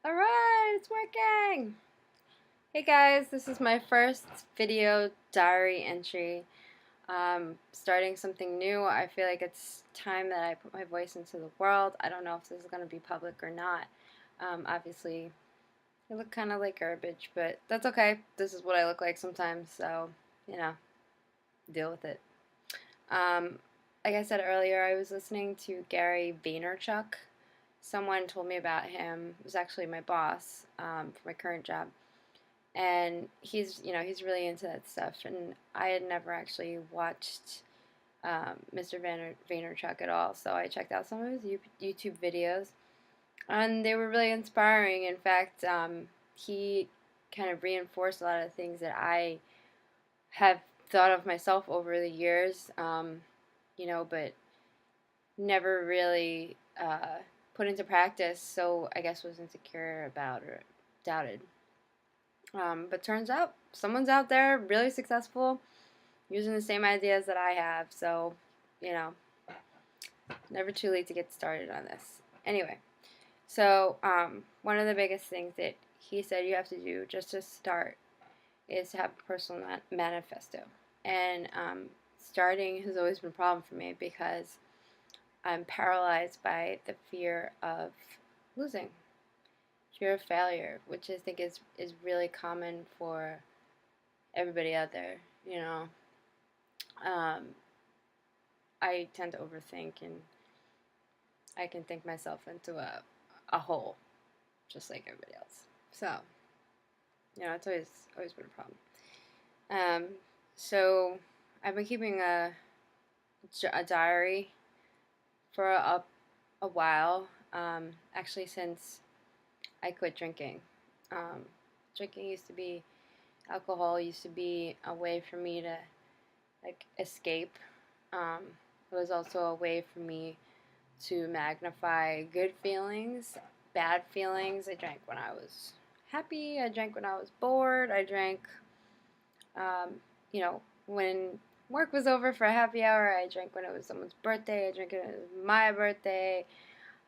Alright, it's working! Hey guys, this is my first video diary entry. Starting something new. I feel like it's time that I put my voice into the world. I don't know if this is going to be public or not. Obviously, I look kind of like garbage, but that's okay. This is what I look like sometimes, so, you know, deal with it. Um, like I said earlier, I was listening to Gary Vaynerchuk. Someone told me about him. It was actually my boss for my current job, and he's really into that stuff. And I had never actually watched Mr. Vaynerchuk at all, so I checked out some of his YouTube videos, and they were really inspiring. In fact, he kind of reinforced a lot of things that I have thought of myself over the years, but never really put into practice, so I guess was insecure about or doubted. But turns out someone's out there really successful using the same ideas that I have, so, you know, never too late to get started on this. Anyway, so one of the biggest things that he said you have to do just to start is to have a personal manifesto. And starting has always been a problem for me because I'm paralyzed by the fear of losing, fear of failure, which I think is really common for everybody out there. Um, I tend to overthink, and I can think myself into a hole, just like everybody else. So, it's always been a problem. So I've been keeping a diary for a while. Actually, since I quit drinking. Um, Drinking used to be alcohol used to be a way for me to like escape. Um, it was also a way for me to magnify good feelings, bad feelings. I drank when I was happy. I drank when I was bored. I drank, when work was over for a happy hour. I drank when it was someone's birthday. I drank when it was my birthday.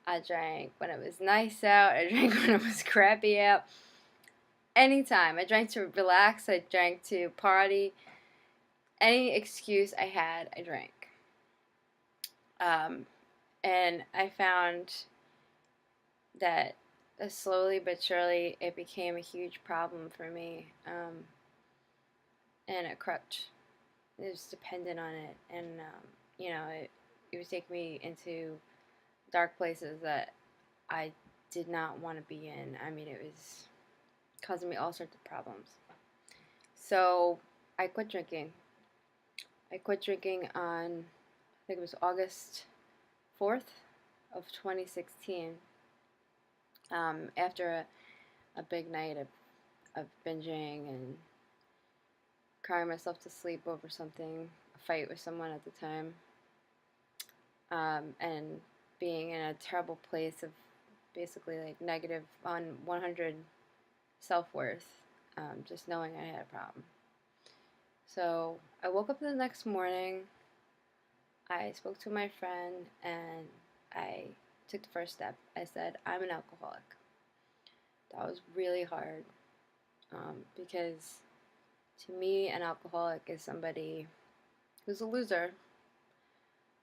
I drank when it was nice out. I drank when it was crappy out. Anytime. I drank to relax. I drank to party. Any excuse I had, I drank. Um, and I found that slowly but surely it became a huge problem for me, and a crutch. It was dependent on it, and it would take me into dark places that I did not want to be in. I mean, it was causing me all sorts of problems. So I quit drinking. I quit drinking on, I think it was August 4th of 2016, after a big night of binging and crying myself to sleep over something, a fight with someone at the time, and being in a terrible place of basically like negative on 100 self-worth, just knowing I had a problem. So I woke up the next morning, I spoke to my friend, and I took the first step. I said, I'm an alcoholic. That was really hard, because to me, an alcoholic is somebody who's a loser,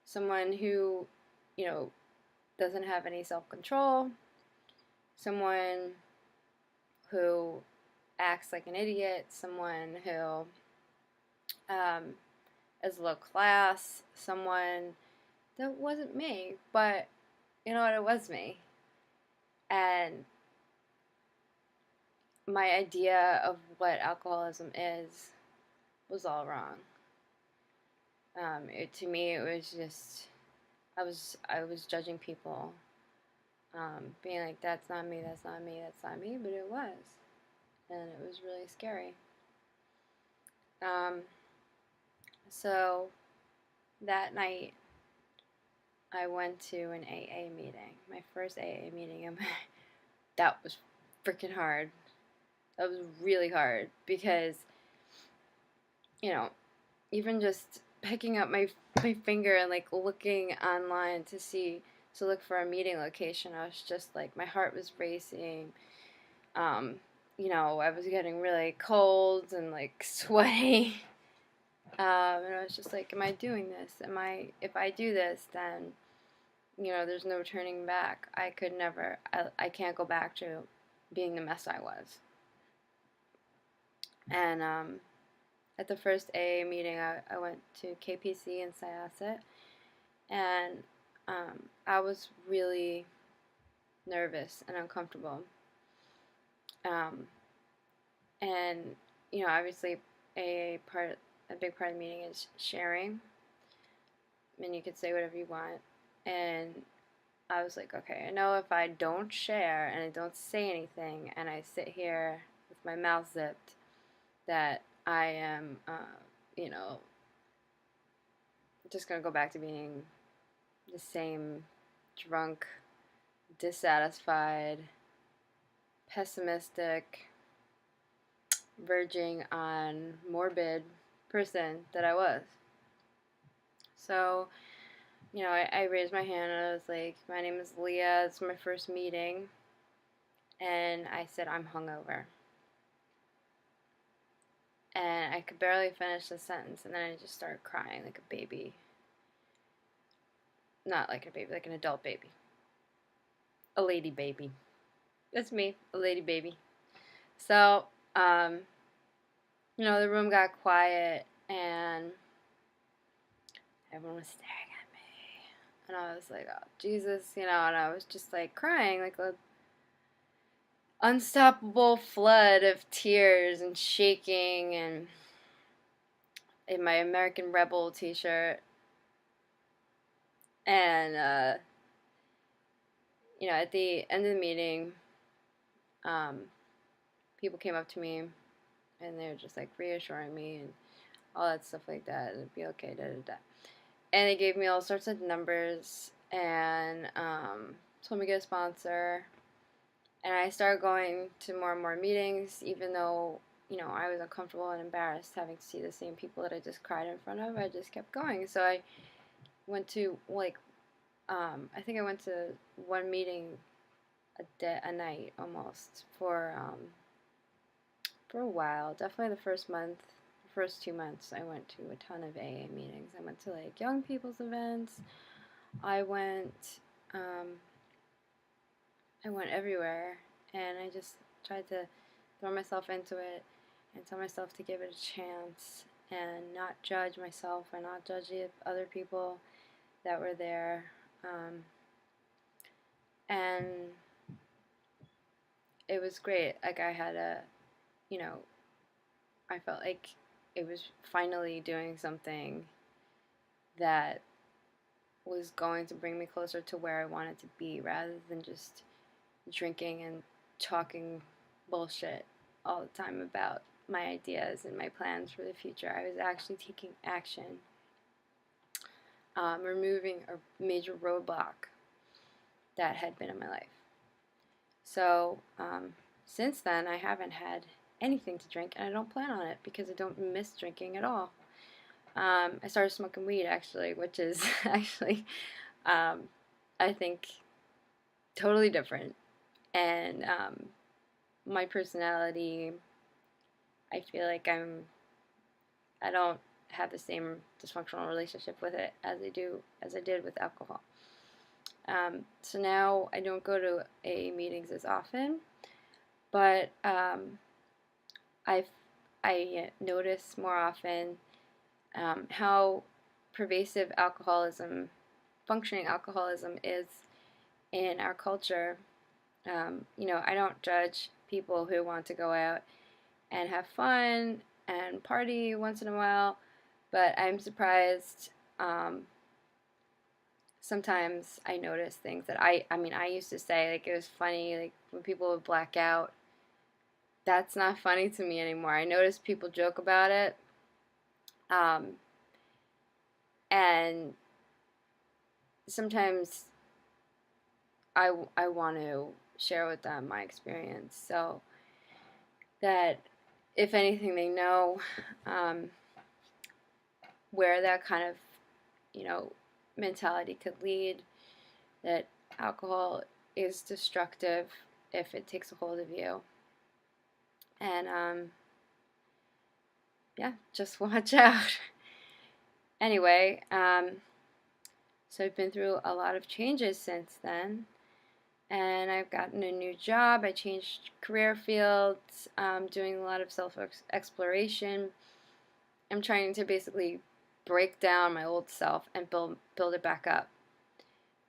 someone who, you know, doesn't have any self-control, someone who acts like an idiot, someone who is low class, someone that wasn't me, but you know what, it was me. And my idea of what alcoholism is was all wrong. To me, it was just I was judging people, being like, that's not me, that's not me, that's not me, but it was, and it was really scary. Um, so that night, I went to an AA meeting, my first AA meeting, and that was freaking hard. That was really hard because, you know, even just picking up my finger and like looking online to see to look for a meeting location, I was just like, my heart was racing. Um, I was getting really cold and like sweaty. And I was just like, am I doing this? If I do this, then, there's no turning back. I can't go back to being the mess I was. And at the first AA meeting, I went to KPC in Syosset, and I was really nervous and uncomfortable. And obviously, a big part of the meeting is sharing, and you could say whatever you want. And I was like, okay, I know if I don't share and I don't say anything, and I sit here with my mouth zipped, that I am, just gonna go back to being the same drunk, dissatisfied, pessimistic, verging on morbid person that I was. So, I raised my hand and I was like, my name is Leah, it's my first meeting. And I said, I'm hungover. And I could barely finish the sentence, and then I just started crying like a baby. Not like a baby, like an adult baby. A lady baby. That's me, a lady baby. So, the room got quiet, and everyone was staring at me. And I was like, oh, Jesus, and I was just like crying, like a unstoppable flood of tears and shaking, and in my American Rebel t-shirt. And, at the end of the meeting, people came up to me, and they were just, like, reassuring me and all that stuff like that. It'd be okay, da-da-da. And they gave me all sorts of numbers, and told me to get a sponsor. And I started going to more and more meetings, even though, I was uncomfortable and embarrassed having to see the same people that I just cried in front of. I just kept going. So I went to, I think I went to one meeting a night almost for a while. Definitely the first 2 months, I went to a ton of AA meetings. I went to like young people's events. I went everywhere, and I just tried to throw myself into it and tell myself to give it a chance and not judge myself or not judge the other people that were there. And it was great. Like I had I felt like it was finally doing something that was going to bring me closer to where I wanted to be, rather than just drinking and talking bullshit all the time about my ideas and my plans for the future. I was actually taking action, removing a major roadblock that had been in my life. So since then, I haven't had anything to drink, and I don't plan on it because I don't miss drinking at all. I started smoking weed, actually, which is actually, I think, totally different. And my personality, I feel like I don't have the same dysfunctional relationship with it as I did with alcohol. So now I don't go to AA meetings as often, but I notice more often how pervasive functioning alcoholism is in our culture. I don't judge people who want to go out and have fun and party once in a while, but I'm surprised. Sometimes I notice things that I used to say, like, it was funny, like, when people would black out. That's not funny to me anymore. I notice people joke about it. And sometimes I want to share with them my experience, so that if anything, they know where that kind of mentality could lead. that alcohol is destructive if it takes a hold of you. And yeah, just watch out. Anyway, so I've been through a lot of changes since then, and I've gotten a new job. I changed career fields, doing a lot of self-exploration. I'm trying to basically break down my old self and build it back up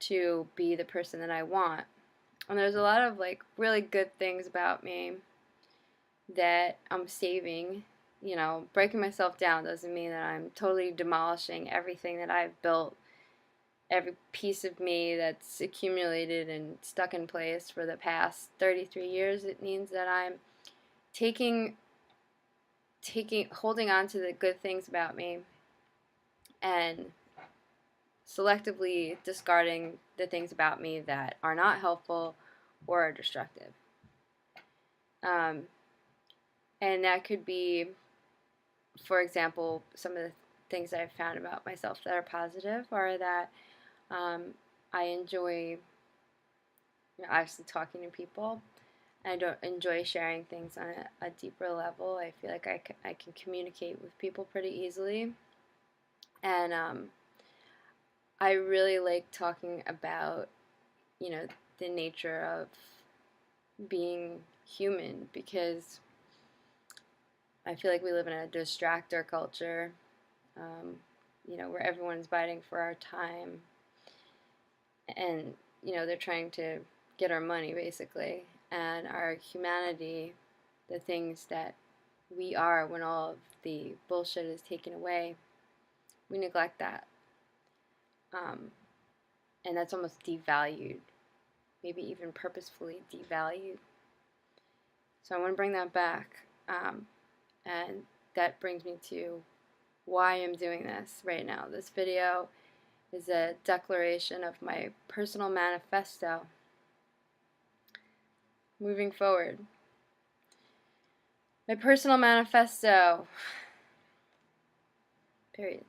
to be the person that I want. And there's a lot of like really good things about me that I'm saving. You know, breaking myself down doesn't mean that I'm totally demolishing everything that I've built, every piece of me that's accumulated and stuck in place for the past 33 years. It means that I'm holding on to the good things about me and selectively discarding the things about me that are not helpful or are destructive. And that could be, for example, some of the things I've found about myself that are positive are that I enjoy, obviously, talking to people. I don't enjoy sharing things on a deeper level. I feel like I can communicate with people pretty easily. And I really like talking about, the nature of being human, because I feel like we live in a distractor culture, where everyone's biting for our time, and they're trying to get our money basically, and our humanity, the things that we are when all of the bullshit is taken away. We neglect that, and that's almost devalued, maybe even purposefully devalued. So I want to bring that back, and that brings me to why I'm doing this right now. This video is a declaration of my personal manifesto moving forward. My personal manifesto. Period.